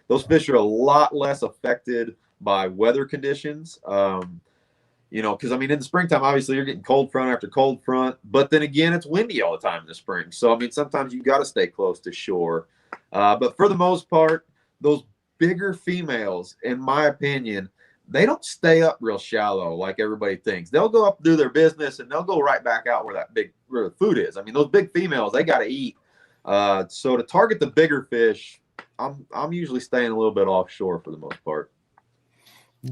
[SPEAKER 2] Those fish are a lot less affected by weather conditions. Because in the springtime, obviously you're getting cold front after cold front, but then again, it's windy all the time in the spring. So, sometimes you got to stay close to shore. But for the most part, those bigger females, in my opinion, they don't stay up real shallow like everybody thinks. They'll go up, do their business, and they'll go right back out where the food is. Those big females, they got to eat. So to target the bigger fish, I'm usually staying a little bit offshore for the most part.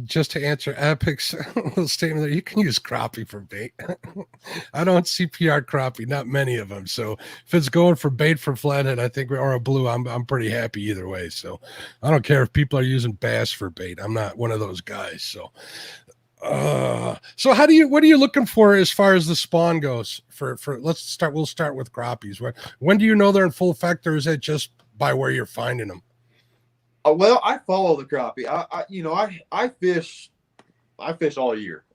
[SPEAKER 1] Just to answer Epic's little statement there, you can use crappie for bait. I don't CPR crappie, not many of them. So if it's going for bait for flathead, I think, or a blue, I'm pretty happy either way. So I don't care if people are using bass for bait. I'm not one of those guys. So what are you looking for as far as the spawn goes for we'll start with crappies. When do you know they're in full effect, or is it just by where you're finding them?
[SPEAKER 2] Well, I follow the crappie. I fish all year.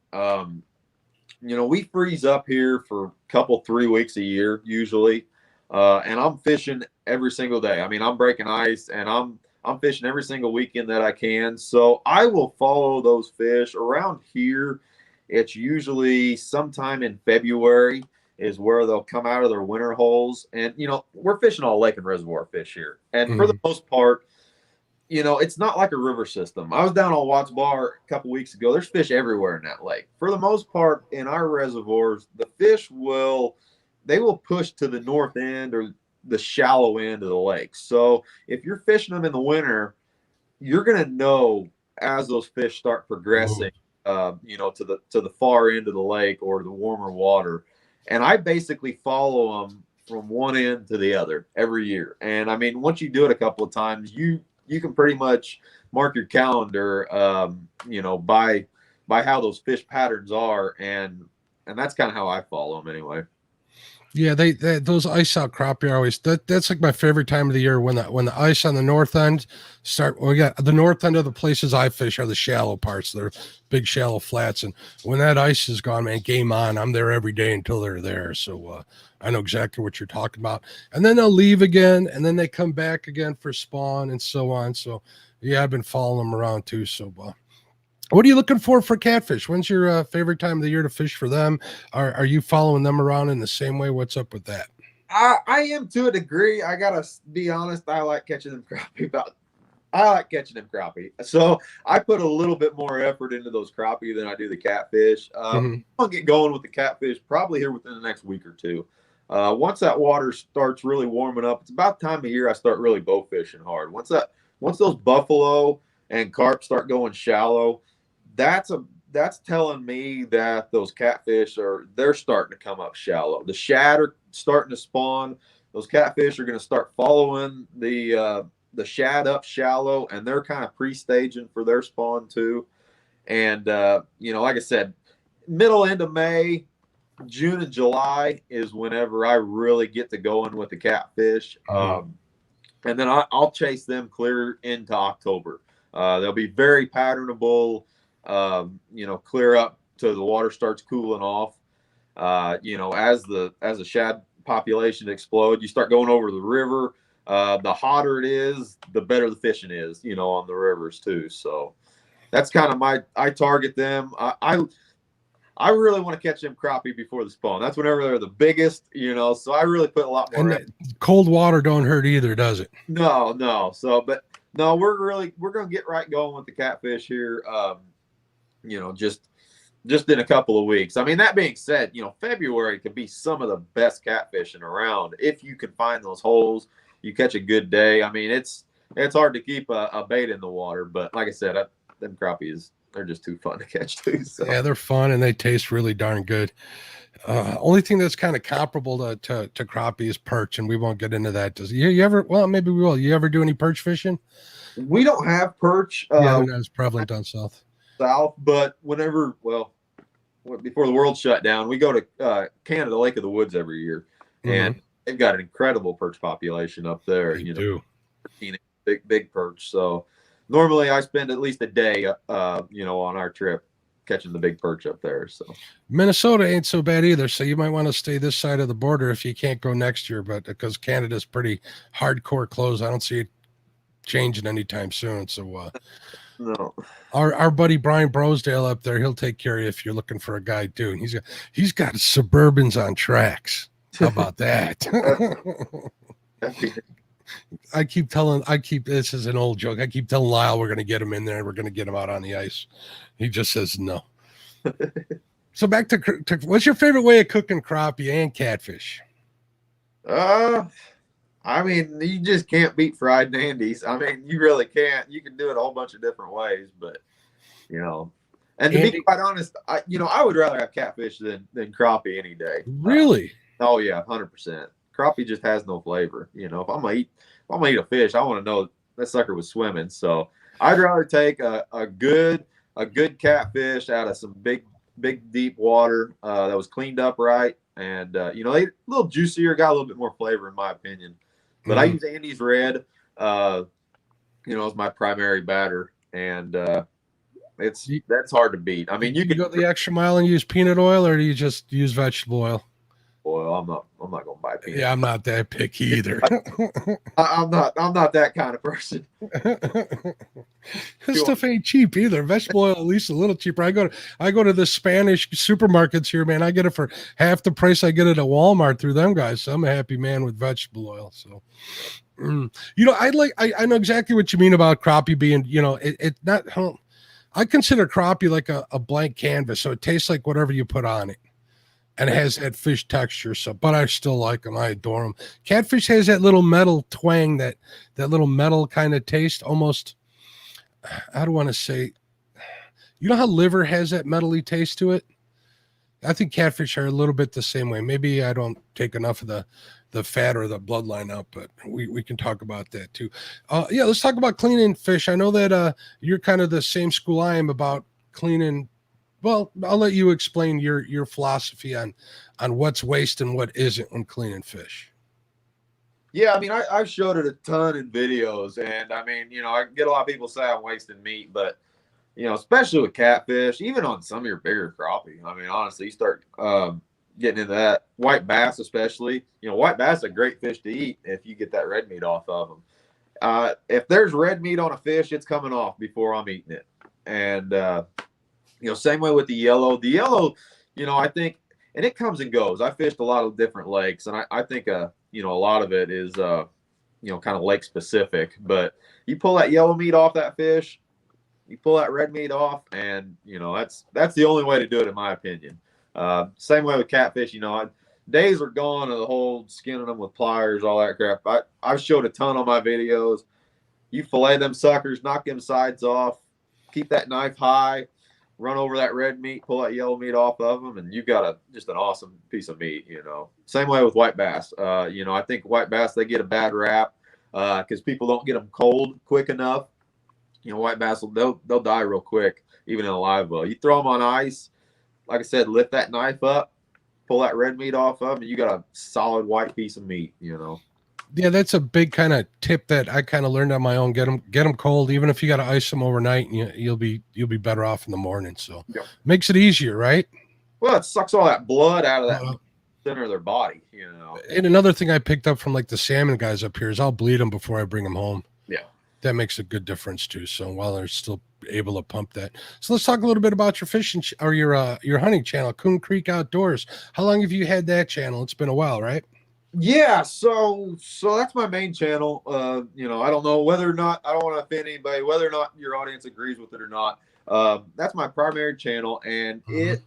[SPEAKER 2] We freeze up here for a couple, 3 weeks a year usually. And I'm fishing every single day. I'm breaking ice, and I'm fishing every single weekend that I can. So I will follow those fish around here. It's usually sometime in February is where they'll come out of their winter holes. And, we're fishing all lake and reservoir fish here. And for the most part, it's not like a river system. I was down on Watts Bar a couple weeks ago. There's fish everywhere in that lake. For the most part, in our reservoirs, the fish will push to the north end or the shallow end of the lake. So if you're fishing them in the winter, you're going to know as those fish start progressing, to the far end of the lake or the warmer water. And I basically follow them from one end to the other every year. And once you do it a couple of times, you can pretty much mark your calendar, by how those fish patterns are. And that's kind of how I follow them anyway.
[SPEAKER 1] Yeah, those ice out crappie are always that's like my favorite time of the year when the ice on the north end start. Well, yeah, the north end of the places I fish are the shallow parts. They're big shallow flats, and when that ice is gone, man, game on. I'm there every day until they're there. So I know exactly what you're talking about. And then they'll leave again, and then they come back again for spawn and so on. So yeah, I've been following them around too. So what are you looking for catfish? When's your favorite time of the year to fish for them? Are you following them around in the same way? What's up with that?
[SPEAKER 2] I am to a degree. I gotta be honest. I like catching them crappie. So I put a little bit more effort into those crappie than I do the catfish. I'll get going with the catfish probably here within the next week or two. Once that water starts really warming up, it's about time of year I start really bow fishing hard. Once those buffalo and carp start going shallow, that's telling me that those catfish they're starting to come up shallow. The shad are starting to spawn. Those catfish are going to start following the shad up shallow, and they're kind of pre-staging for their spawn too. And like I said, middle end of May, June and July is whenever I really get to going with the catfish. And then I'll chase them clear into October. They'll be very patternable. Clear up till the water starts cooling off. As the shad population explodes, you start going over the river. The hotter it is, the better the fishing is, on the rivers too. So that's kind of I target them. I really want to catch them crappie before the spawn. That's whenever they're the biggest, so I really put a lot more.
[SPEAKER 1] And cold water don't hurt either, does it?
[SPEAKER 2] No. So, but no, we're going to get right going with the catfish here. Just in a couple of weeks. That being said, February could be some of the best catfishing around. If you can find those holes, you catch a good day. It's hard to keep a bait in the water, but like I said, them crappies, they're just too fun to catch too. So.
[SPEAKER 1] Yeah, they're fun and they taste really darn good. Only thing that's kind of comparable to crappie is perch, and we won't get into that. Does you ever? Well, maybe we will. You ever do any perch fishing?
[SPEAKER 2] We don't have perch.
[SPEAKER 1] Yeah, they're not as prevalent down south.
[SPEAKER 2] But before the world shut down, we go to Canada Lake of the Woods every year, and they've got an incredible perch population up there.
[SPEAKER 1] They do.
[SPEAKER 2] big perch. So normally I spend at least a day, on our trip catching the big perch up there. So
[SPEAKER 1] Minnesota ain't so bad either. So you might want to stay this side of the border if you can't go next year, but because Canada's pretty hardcore closed, I don't see it changing anytime soon. So
[SPEAKER 2] no,
[SPEAKER 1] our buddy Brian Brosdale up there, he'll take care of you if you're looking for a guide too. And he's got Suburbans on tracks. How about that? This is an old joke. I keep telling Lyle we're going to get him in there. We're going to get him out on the ice. He just says no. So back to what's your favorite way of cooking crappie and catfish?
[SPEAKER 2] I mean, you just can't beat fried nandies. I mean, you really can't. You can do it a whole bunch of different ways, but and to be quite honest, I would rather have catfish than crappie any day.
[SPEAKER 1] Really?
[SPEAKER 2] Oh yeah, 100%. Crappie just has no flavor. If I'm gonna eat a fish, I want to know that sucker was swimming. So I'd rather take a good catfish out of some big deep water that was cleaned up right, and a little juicier, got a little bit more flavor in my opinion. But I use Andy's Red, as my primary batter, and that's hard to beat. I mean, you can
[SPEAKER 1] go the extra mile and use peanut oil, or do you just use vegetable oil?
[SPEAKER 2] Oil. I'm not gonna buy peanut.
[SPEAKER 1] Yeah, I'm not that picky either.
[SPEAKER 2] I'm not that kind of person.
[SPEAKER 1] This stuff ain't cheap either. Vegetable oil at least a little cheaper. I go to the Spanish supermarkets here, man. I get it for half the price I get it at Walmart through them guys. So I'm a happy man with vegetable oil. So I know exactly what you mean about crappie being, it not I consider crappie like a blank canvas. So it tastes like whatever you put on it. And it has that fish texture, but I still like them. I adore them. Catfish has that little metal twang, that little metal kind of taste, almost. I don't want to say, how liver has that metally taste to it. I think catfish are a little bit the same way. Maybe I don't take enough of the fat or the bloodline out, but we can talk about that too. Let's talk about cleaning fish. I know that you're kind of the same school I am about cleaning. Well, I'll let you explain your philosophy on what's waste and what isn't when cleaning fish.
[SPEAKER 2] Yeah, I mean, I've showed it a ton in videos, and I mean, I get a lot of people say I'm wasting meat, but especially with catfish, even on some of your bigger crappie. I mean, honestly, you start getting into that white bass, especially. White bass is a great fish to eat if you get that red meat off of them. If there's red meat on a fish, it's coming off before I'm eating it, and same way with the yellow. The yellow, I think, and it comes and goes. I fished a lot of different lakes, and I think, a lot of it is, kind of lake specific. But you pull that yellow meat off that fish, you pull that red meat off, and that's the only way to do it, in my opinion. Same way with catfish. Days are gone of the whole skinning them with pliers, all that crap. I've showed a ton on my videos. You fillet them suckers, knock them sides off, keep that knife high. Run over that red meat, pull that yellow meat off of them, and you've got just an awesome piece of meat. Same way with white bass. I think white bass, they get a bad rap because people don't get them cold quick enough. White bass they'll die real quick, even in a live well. You throw them on ice, like I said, lift that knife up, pull that red meat off of them, and you got a solid white piece of meat.
[SPEAKER 1] Yeah, that's a big kind of tip that I kind of learned on my own. Get them cold, even if you got to ice them overnight, and you'll be better off in the morning. So makes it easier, right?
[SPEAKER 2] Well, it sucks all that blood out of that center of their body.
[SPEAKER 1] And another thing I picked up from like the salmon guys up here is I'll bleed them before I bring them home.
[SPEAKER 2] Yeah,
[SPEAKER 1] that makes a good difference too. So while they're still able to pump that, so let's talk a little bit about your fishing or your hunting channel, Coon Creek Outdoors. How long have you had that channel? It's been a while, right?
[SPEAKER 2] Yeah, so that's my main channel. I don't know whether or not, I don't want to offend anybody, whether or not your audience agrees with it or not. That's my primary channel, and it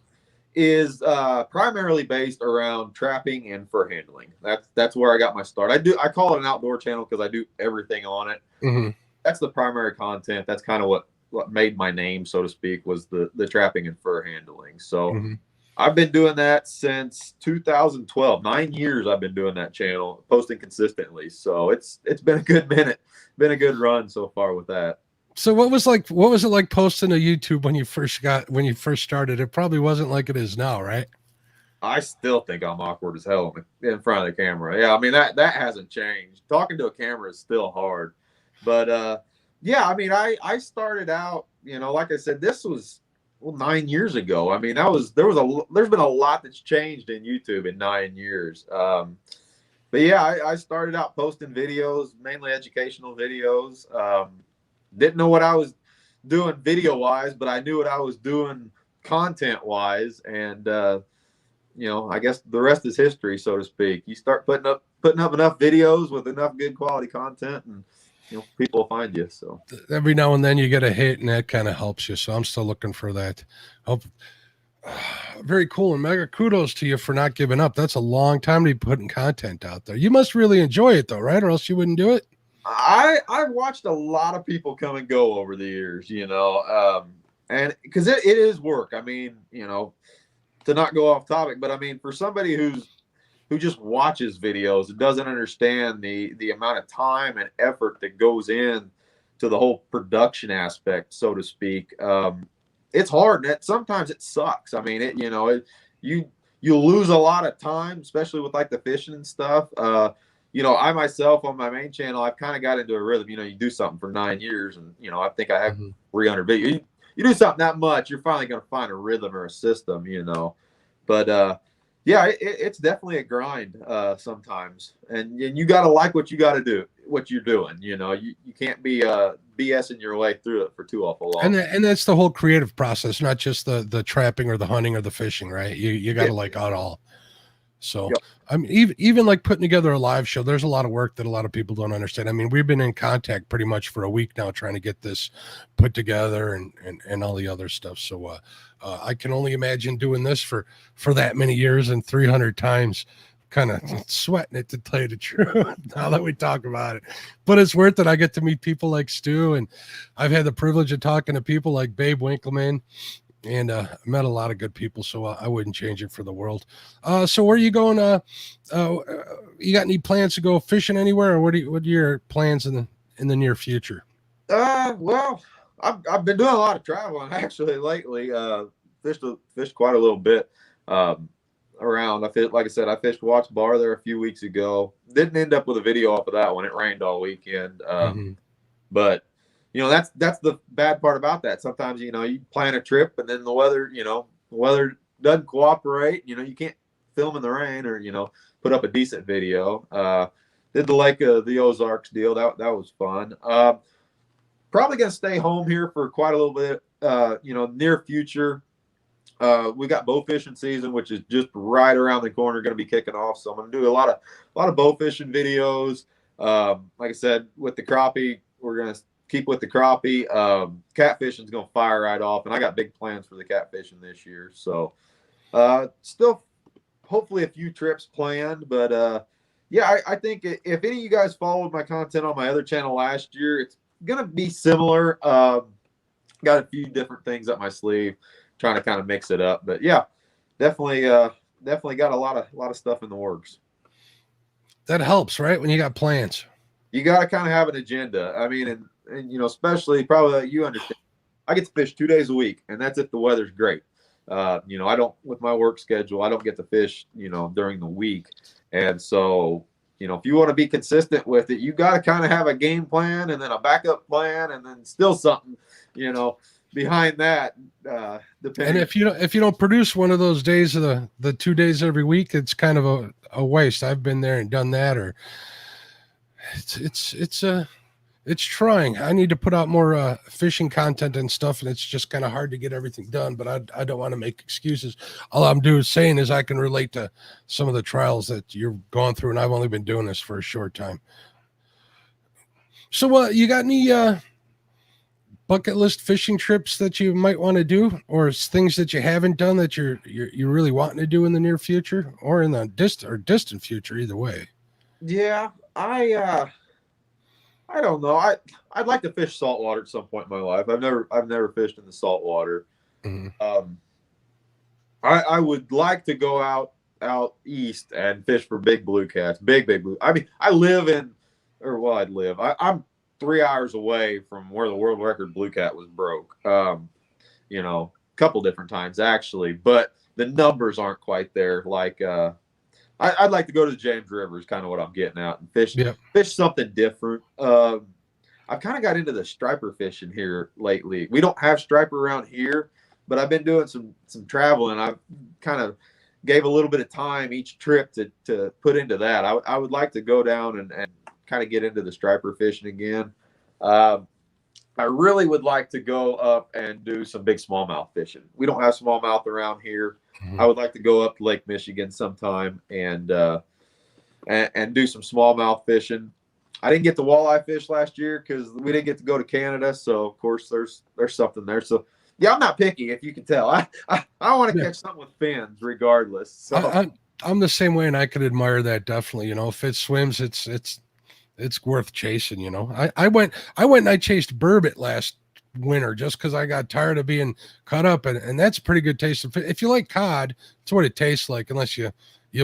[SPEAKER 2] is primarily based around trapping and fur handling. That's where I got my start. I call it an outdoor channel because I do everything on it. That's the primary content. That's kind of what made my name, so to speak, was the trapping and fur handling. So I've been doing that since 2012. 9 years I've been doing that channel, posting consistently. So it's been a good minute, been a good run so far with that.
[SPEAKER 1] So what was it like posting to YouTube when you first started? It probably wasn't like it is now, right?
[SPEAKER 2] I still think I'm awkward as hell in front of the camera. Yeah, I mean that hasn't changed. Talking to a camera is still hard. But yeah, I mean, I started out, like I said, this was 9 years ago. I mean, there's been a lot that's changed in YouTube in 9 years. But yeah, I started out posting videos, mainly educational videos. Didn't know what I was doing video wise, but I knew what I was doing content wise, and I guess the rest is history, so to speak. You start putting up enough videos with enough good quality content, and people will find you. So
[SPEAKER 1] Every now and then you get a hit, and that kind of helps you. So I'm still looking for that. Hope. Very cool, and mega kudos to you for not giving up. That's a long time to be putting content out there. You must really enjoy it though, right? Or else you wouldn't do it.
[SPEAKER 2] I've watched a lot of people come and go over the years, and because it is work. I mean, to not go off topic, but I mean, for somebody who just watches videos and doesn't understand the amount of time and effort that goes in to the whole production aspect, so to speak, it's hard. And sometimes it sucks. I mean, you lose a lot of time, especially with like the fishing and stuff. I myself on my main channel, I've kind of got into a rhythm. You do something for 9 years, and I think I have 300 videos. You do something that much, you're finally going to find a rhythm or a system. But yeah, it's definitely a grind sometimes, and you got to like what you got to do, what you're doing. You can't be BSing your way through it for too awful long.
[SPEAKER 1] And that's the whole creative process, not just the trapping or the hunting or the fishing, right? You got to like it all. So, yep. I mean, even like putting together a live show, there's a lot of work that a lot of people don't understand. I mean, we've been in contact pretty much for a week now, trying to get this put together and all the other stuff. So, I can only imagine doing this for that many years and 300 times, kind of sweating it, to tell you the truth, now that we talk about it. But it's worth it. I get to meet people like Stu, and I've had the privilege of talking to people like Babe Winkleman, and met a lot of good people, so I wouldn't change it for the world. So where are you going? You got any plans to go fishing anywhere, or what are your plans in the near future?
[SPEAKER 2] Well, I've been doing a lot of traveling actually lately. Fished quite a little bit around. Like I said, I fished Watts Bar there a few weeks ago. Didn't end up with a video off of that one. It rained all weekend. But that's the bad part about that. Sometimes, you plan a trip and then the weather doesn't cooperate. You can't film in the rain or, put up a decent video. Did the Lake of the Ozarks deal. That was fun. Probably going to stay home here for quite a little bit, near future. We got bow fishing season, which is just right around the corner, going to be kicking off. So I'm going to do a lot of bow fishing videos. Like I said, with the crappie, we're going to keep with the crappie. Catfishing is going to fire right off, and I got big plans for the catfishing this year. So still hopefully a few trips planned, but yeah, I think if any of you guys followed my content on my other channel last year, it's going to be similar. Got a few different things up my sleeve, trying to kind of mix it up, but yeah, definitely got a lot of stuff in the works.
[SPEAKER 1] That helps, right? When you got plans,
[SPEAKER 2] you got to kind of have an agenda. I mean, and especially probably you understand, I get to fish 2 days a week, and that's if the weather's great. I don't, with my work schedule, I don't get to fish, during the week. And so, if you want to be consistent with it, you got to kind of have a game plan and then a backup plan and then still something, behind that. Depending.
[SPEAKER 1] And if you don't produce one of those days of the 2 days every week, it's kind of a waste. I've been there and done that, or it's trying. I need to put out more fishing content and stuff, and it's just kind of hard to get everything done, but I don't want to make excuses. All I'm saying is I can relate to some of the trials that you're going through, and I've only been doing this for a short time. So you got any bucket list fishing trips that you might want to do, or things that you haven't done that you're really wanting to do in the near future or in the distant future, either way?
[SPEAKER 2] Yeah, I don't know. I'd like to fish saltwater at some point in my life. I've never fished in the saltwater. Mm-hmm. I would like to go out east and fish for big blue cats, big blue. I mean, I live in, or well, I'd live. I'm 3 hours away from where the world record blue cat was broke. A couple different times actually, but the numbers aren't quite there. Like I'd like to go to the James River is kind of what I'm getting at and fish something different. I've kind of got into the striper fishing here lately. We don't have striper around here, but I've been doing some traveling. I've kind of gave a little bit of time each trip to put into that. I would like to go down and kind of get into the striper fishing again. I really would like to go up and do some big smallmouth fishing. We don't have smallmouth around here. I would like to go up to Lake Michigan sometime and do some smallmouth fishing. I didn't get the walleye fish last year because we didn't get to go to Canada. So of course there's something there. So yeah, I'm not picky, if you can tell. I want to catch something with fins regardless. So
[SPEAKER 1] I'm the same way, and I could admire that definitely. You know, if it swims, it's worth chasing. You know, I went and I chased burbot last winter just because I got tired of being caught up, and that's a pretty good taste. If you like cod, it's what it tastes like. Unless you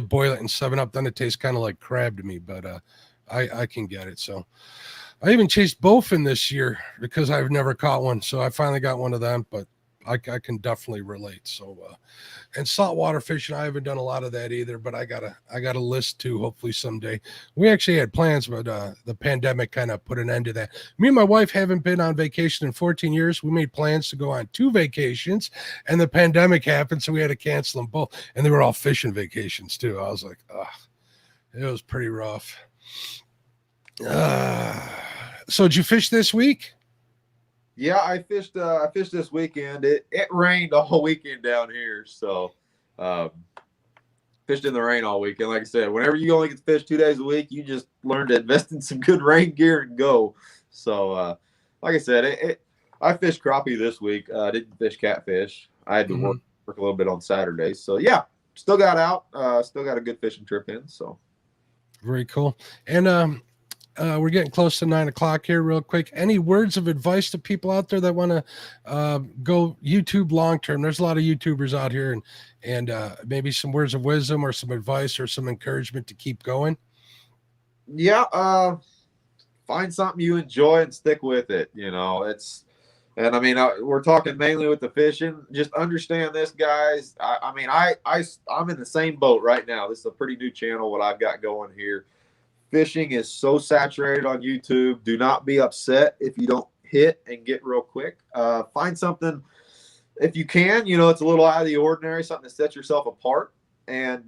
[SPEAKER 1] boil it in 7-Up, then it tastes kind of like crab to me. But I can get it. So I even chased bowfin this year because I've never caught one. So I finally got one of them, but I can definitely relate. So, and saltwater fishing, I haven't done a lot of that either, but I got a list too, hopefully someday. We actually had plans, but the pandemic kind of put an end to that. Me and my wife haven't been on vacation in 14 years. We made plans to go on 2 vacations, and the pandemic happened, so we had to cancel them both. And they were all fishing vacations too. I was like, it was pretty rough. So did you fish this week?
[SPEAKER 2] Yeah, I fished this weekend. It rained all weekend down here, so fished in the rain all weekend. Like I said, whenever you only get to fish 2 days a week, you just learn to invest in some good rain gear and go. So like I said, I fished crappie this week. Didn't fish catfish. I had to work a little bit on Saturdays. So yeah, still got out. Still got a good fishing trip in. So
[SPEAKER 1] very cool. And we're getting close to 9 o'clock here real quick. Any words of advice to people out there that want to go YouTube long-term? There's a lot of YouTubers out here, and maybe some words of wisdom or some advice or some encouragement to keep going.
[SPEAKER 2] Yeah. Find something you enjoy and stick with it. You know, and I mean, we're talking mainly with the fishing. Just understand this, guys. I'm in the same boat right now. This is a pretty new channel, what I've got going here. Fishing is so saturated on YouTube. Do not be upset if you don't hit and get real quick. Find something, if you can, you know, it's a little out of the ordinary, something to set yourself apart. And,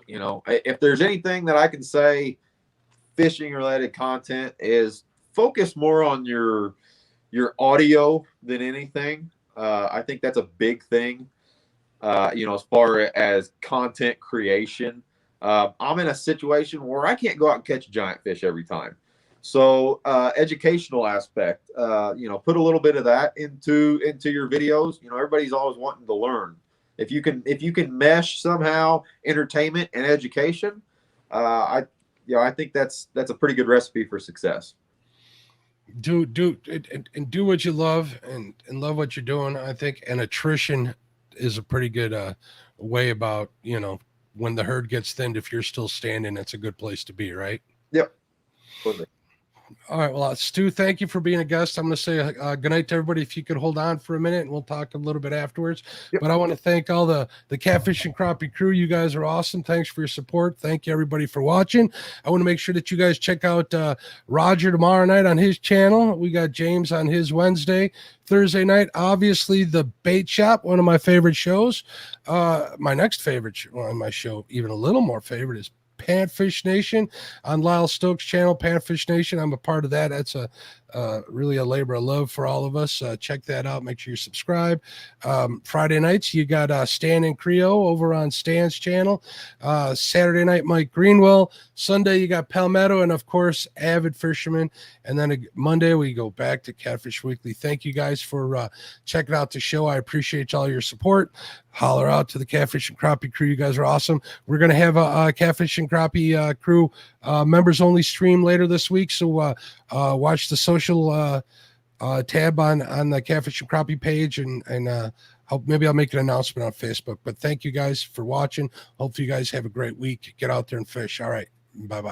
[SPEAKER 2] you know, if there's anything that I can say fishing related content is focus more on your audio than anything. I think that's a big thing, you know, as far as content creation. I'm in a situation where I can't go out and catch a giant fish every time. So educational aspect, you know, put a little bit of that into your videos. You know, everybody's always wanting to learn. If you can mesh somehow entertainment and education, I think that's a pretty good recipe for success.
[SPEAKER 1] Do what you love and love what you're doing. I think, and attrition is a pretty good way about, you know, when the herd gets thinned, if you're still standing, it's a good place to be, right?
[SPEAKER 2] Yep. Totally.
[SPEAKER 1] All right. Well, Stu, thank you for being a guest. I'm going to say good night to everybody. If you could hold on for a minute, and we'll talk a little bit afterwards. Yep. But I want to thank all the Catfish and Crappie crew. You guys are awesome. Thanks for your support. Thank you, everybody, for watching. I want to make sure that you guys check out Roger tomorrow night on his channel. We got James on his Wednesday. Thursday night, obviously, the Bait Shop, one of my favorite shows. My next favorite on my show, even a little more favorite, is Panfish Nation on Lyle Stokes' channel, Panfish Nation. I'm a part of that. That's really a labor of love for all of us. Check that out. Make sure you subscribe. Friday nights, you got Stan and Creo over on Stan's channel. Saturday night, Mike Greenwell. Sunday, you got Palmetto, and of course, Avid Fisherman. And then Monday, we go back to Catfish Weekly. Thank you guys for checking out the show. I appreciate all your support. Holler out to the Catfish and Crappie crew. You guys are awesome. We're going to have a Catfish and Crappie crew members only stream later this week. So watch the social tab on the Catfish and Crappie page, and maybe I'll make an announcement on Facebook. But thank you guys for watching. Hopefully you guys have a great week. Get out there and fish. All right. Bye-bye.